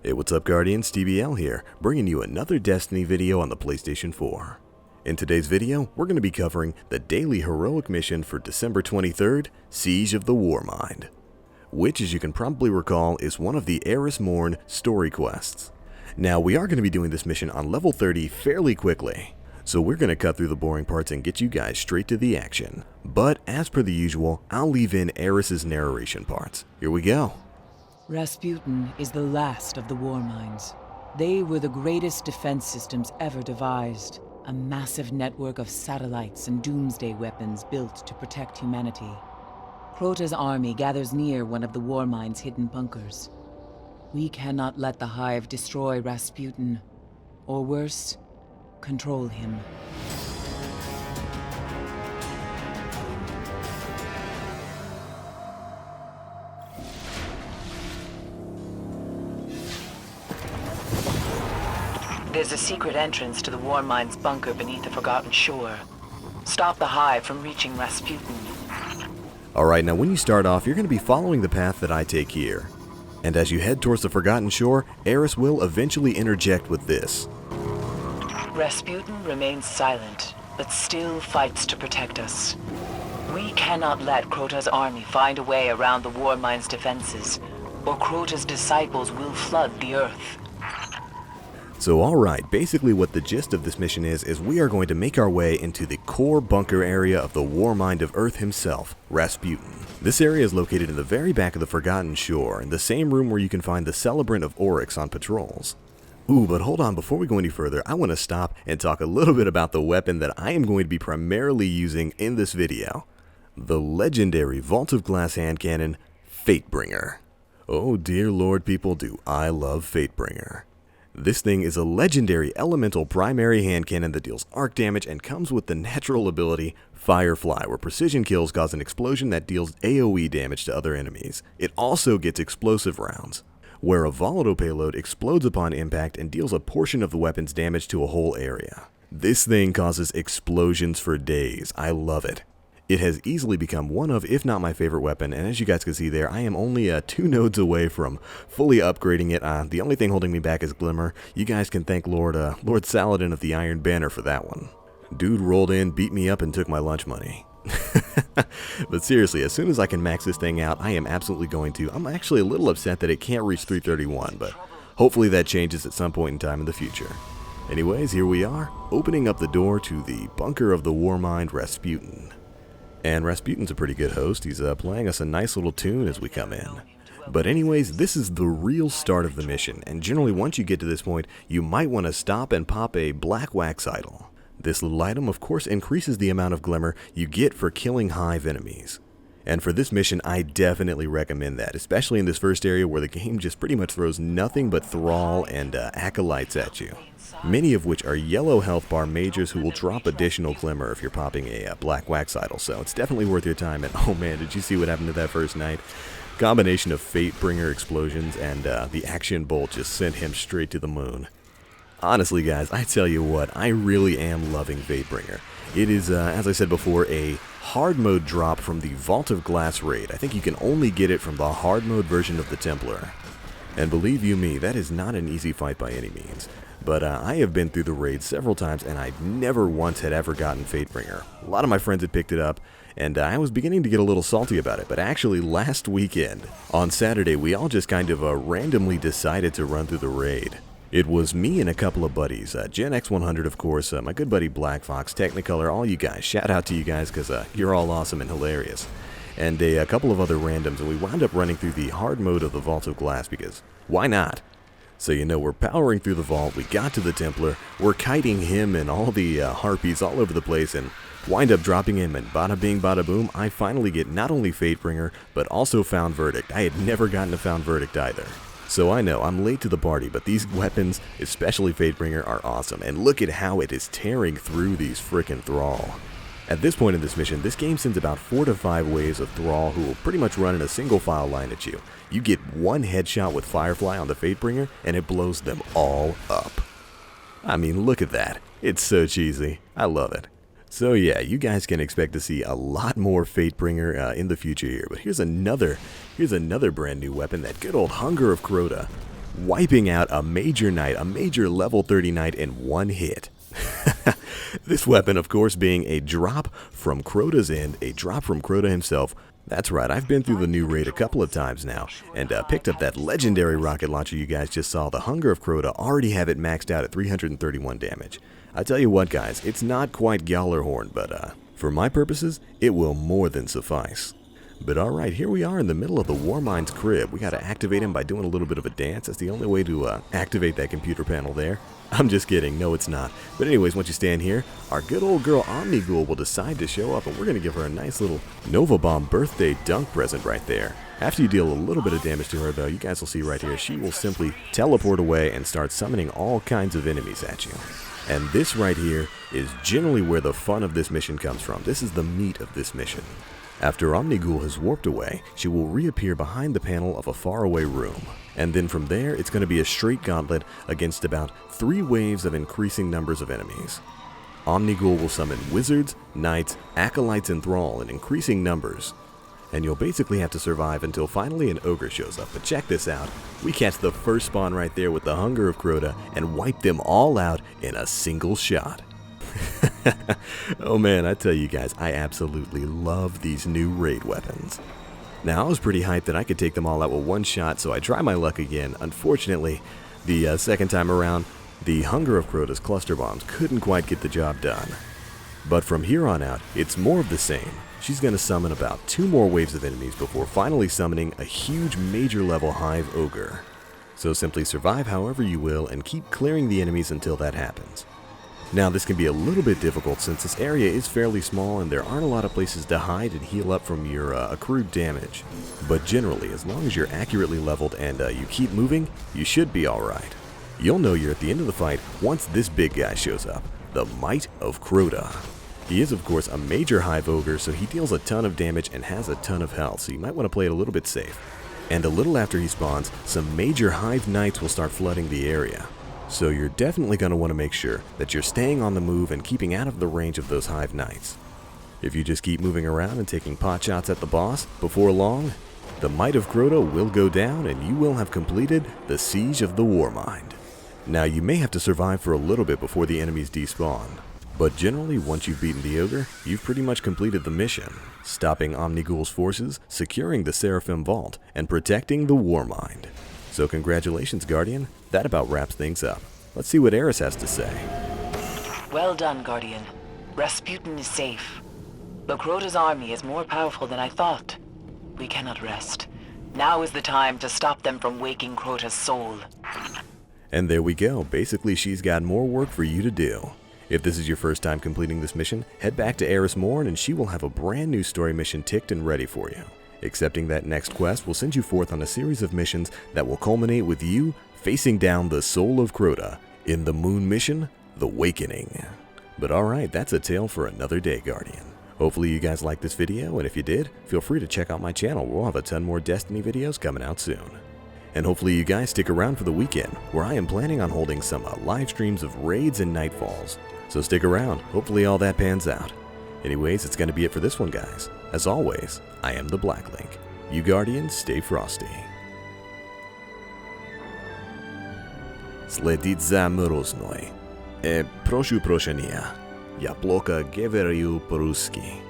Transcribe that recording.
Hey, what's up Guardians, TBL here, bringing you another Destiny video on the PlayStation 4. In today's video, we're going to be covering the daily heroic mission for December 23rd, Siege of the Warmind, which, as you can probably recall, is one of the Eris Morn story quests. Now, we are going to be doing this mission on level 30 fairly quickly, so we're going to cut through the boring parts and get you guys straight to the action. But, as per the usual, I'll leave in Eris's narration parts. Here we go. Rasputin is the last of the Warminds. They were the greatest defense systems ever devised, a massive network of satellites and doomsday weapons built to protect humanity. Crota's army gathers near one of the Warmind's hidden bunkers. We cannot let the Hive destroy Rasputin, or worse, control him. There's a secret entrance to the Warmind's bunker beneath the Forgotten Shore. Stop the Hive from reaching Rasputin. Alright, now when you start off, you're going to be following the path that I take here. And as you head towards the Forgotten Shore, Eris will eventually interject with this. Rasputin remains silent, but still fights to protect us. We cannot let Crota's army find a way around the Warmind's defenses, or Crota's disciples will flood the Earth. So alright, basically what the gist of this mission is we are going to make our way into the core bunker area of the Warmind of Earth himself, Rasputin. This area is located in the very back of the Forgotten Shore, in the same room where you can find the Celebrant of Oryx on patrols. Ooh, but hold on, before we go any further, I want to stop and talk a little bit about the weapon that I am going to be primarily using in this video. The legendary Vault of Glass Handcannon, Fatebringer. Oh dear lord people, do I love Fatebringer. This thing is a legendary elemental primary handcannon that deals arc damage and comes with the natural ability Firefly, where precision kills cause an explosion that deals AoE damage to other enemies. It also gets explosive rounds, where a volatile payload explodes upon impact and deals a portion of the weapon's damage to a whole area. This thing causes explosions for days. I love it. It has easily become one of, if not my favorite weapon, and as you guys can see there, I am only 2 nodes away from fully upgrading it. The only thing holding me back is Glimmer. You guys can thank Lord Saladin of the Iron Banner for that one. Dude rolled in, beat me up, and took my lunch money. But seriously, as soon as I can max this thing out, I am absolutely going to. I'm actually a little upset that it can't reach 331, but hopefully that changes at some point in time in the future. Anyways, here we are, opening up the door to the bunker of the Warmind, Rasputin. And Rasputin's a pretty good host. He's playing us a nice little tune as we come in. But anyways, this is the real start of the mission, and generally once you get to this point, you might want to stop and pop a black wax idol. This little item of course increases the amount of glimmer you get for killing Hive enemies. And for this mission, I definitely recommend that, especially in this first area where the game just pretty much throws nothing but Thrall and Acolytes at you. Many of which are yellow health bar mages who will drop additional glimmer if you're popping a black wax idol, so it's definitely worth your time. And oh man, did you see what happened to that first night? Combination of Fatebringer explosions and the action bolt just sent him straight to the moon. Honestly guys, I tell you what, I really am loving Fatebringer. It is, as I said before, a hard mode drop from the Vault of Glass raid. I think you can only get it from the hard mode version of the Templar. And believe you me, that is not an easy fight by any means. But I have been through the raid several times and I never once had ever gotten Fatebringer. A lot of my friends had picked it up and I was beginning to get a little salty about it. But actually last weekend, on Saturday, we all just kind of randomly decided to run through the raid. It was me and a couple of buddies, Gen X100 of course, my good buddy Black Fox, Technicolor, all you guys. Shout out to you guys because you're all awesome and hilarious. And a couple of other randoms, and we wound up running through the hard mode of the Vault of Glass because why not? So you know, we're powering through the vault, we got to the Templar, we're kiting him and all the harpies all over the place and wind up dropping him, and bada bing bada boom, I finally get not only Fatebringer, but also Found Verdict. I had never gotten a Found Verdict either. So I know, I'm late to the party, but these weapons, especially Fatebringer, are awesome, and look at how it is tearing through these frickin' Thrall. At this point in this mission, this game sends about 4 to 5 waves of Thrall who will pretty much run in a single file line at you. You get one headshot with Firefly on the Fatebringer, and it blows them all up. I mean, look at that. It's so cheesy. I love it. So yeah, you guys can expect to see a lot more Fatebringer in the future here. But here's another brand new weapon, that good old Hunger of Crota. wiping out a major knight, a major level 30 knight in one hit. This weapon, of course, being a drop from Crota's end, a drop from Crota himself. That's right, I've been through the new raid a couple of times now, and picked up that legendary rocket launcher you guys just saw. The Hunger of Crota already have it maxed out at 331 damage. I tell you what, guys, it's not quite Gjallarhorn, but for my purposes, it will more than suffice. But alright, here we are in the middle of the Warmind's crib. We gotta activate him by doing a little bit of a dance. That's the only way to activate that computer panel there. I'm just kidding, no it's not. But anyways, once you stand here, our good old girl Omnigul will decide to show up, and we're gonna give her a nice little Nova Bomb birthday dunk present right there. After you deal a little bit of damage to her though, you guys will see right here, she will simply teleport away and start summoning all kinds of enemies at you. And this right here is generally where the fun of this mission comes from. This is the meat of this mission. After Omnigul has warped away, she will reappear behind the panel of a faraway room. And then from there, it's going to be a straight gauntlet against about 3 waves of increasing numbers of enemies. Omnigul will summon wizards, knights, acolytes, and thrall in increasing numbers. And you'll basically have to survive until finally an ogre shows up. But check this out. We catch the first spawn right there with the Hunger of Crota and wipe them all out in a single shot. Oh man, I tell you guys, I absolutely love these new raid weapons. Now, I was pretty hyped that I could take them all out with one shot, so I tried my luck again. Unfortunately, the second time around, the Hunger of Crota's cluster bombs couldn't quite get the job done. But from here on out, it's more of the same. She's going to summon about 2 more waves of enemies before finally summoning a huge major level Hive ogre. So simply survive however you will and keep clearing the enemies until that happens. Now, this can be a little bit difficult since this area is fairly small and there aren't a lot of places to hide and heal up from your accrued damage. But generally, as long as you're accurately leveled and you keep moving, you should be alright. You'll know you're at the end of the fight once this big guy shows up, the Might of Crota. He is, of course, a major Hive ogre, so he deals a ton of damage and has a ton of health, so you might want to play it a little bit safe. And a little after he spawns, some major Hive knights will start flooding the area. So you're definitely going to want to make sure that you're staying on the move and keeping out of the range of those Hive knights. If you just keep moving around and taking pot shots at the boss, before long, the Might of Crota will go down and you will have completed the Siege of the Warmind. Now, you may have to survive for a little bit before the enemies despawn, but generally once you've beaten the ogre, you've pretty much completed the mission, stopping Omnigul's forces, securing the Seraphim Vault, and protecting the Warmind. So congratulations, Guardian. That about wraps things up. Let's see what Eris has to say. Well done, Guardian. Rasputin is safe. But Crota's army is more powerful than I thought. We cannot rest. Now is the time to stop them from waking Crota's soul. And there we go. Basically, she's got more work for you to do. If this is your first time completing this mission, head back to Eris Morn and she will have a brand new story mission ticked and ready for you. Accepting that next quest will send you forth on a series of missions that will culminate with you facing down the soul of Crota in the moon mission, The Wakening. But alright, that's a tale for another day, Guardian. Hopefully you guys liked this video, and if you did, feel free to check out my channel. We'll have a ton more Destiny videos coming out soon. And hopefully you guys stick around for the weekend, where I am planning on holding some live streams of raids and nightfalls. So stick around, hopefully all that pans out. Anyways, it's going to be it for this one, guys. As always, I am the Black Link. You Guardians, stay frosty. Sledit za mroznoj. Prošu prošenia. Ja ploka geverju pruski.